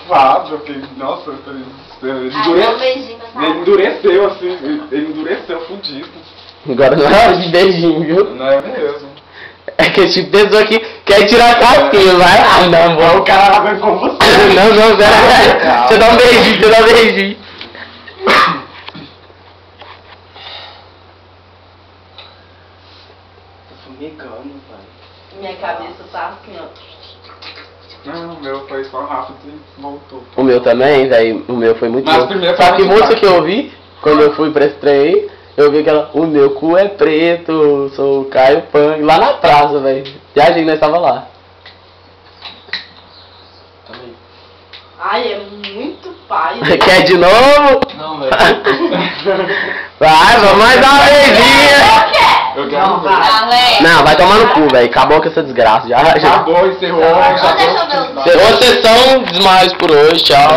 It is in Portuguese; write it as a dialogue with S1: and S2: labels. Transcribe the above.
S1: nervado, eu fiquei, nossa, ele
S2: Ele
S1: endureceu assim, ele endureceu fudido.
S3: Agora não é hora de beijinho, viu?
S1: Não é mesmo?
S3: É que tipo de pessoa que quer tirar casquinha, vai lá, não,
S1: Ó,
S3: vou.
S1: o cara vai com você.
S3: Não, pera. Deixa eu dar um beijinho, deixa eu dar um beijinho.
S2: Tô fumegando, pai.
S4: Minha cabeça tá assim, ó.
S1: Não, o meu foi só rápido e voltou.
S3: O meu também, velho, o meu foi muito
S1: Mas
S3: bom.
S1: primeiro
S3: Só que
S1: foi
S3: música
S1: muito
S3: que eu ouvi, quando eu fui pra esse trem aí, eu vi aquela, o meu cu é preto, sou o Caio Pang, lá na praça, velho. Já a gente nós tava lá.
S2: Também.
S4: Ai, é muito pai.
S3: Quer de novo?
S2: Não, velho.
S3: Vai, vamos mais dar uma beijinha.
S1: Eu quero
S4: Não,
S1: ver.
S4: vai.
S3: Não, vai tomar no cu, velho. Acabou com essa desgraça. Já.
S1: Acabou, encerrou.
S4: Deixa eu ver os
S3: Encerrou a sessão, desmaios por hoje, tchau.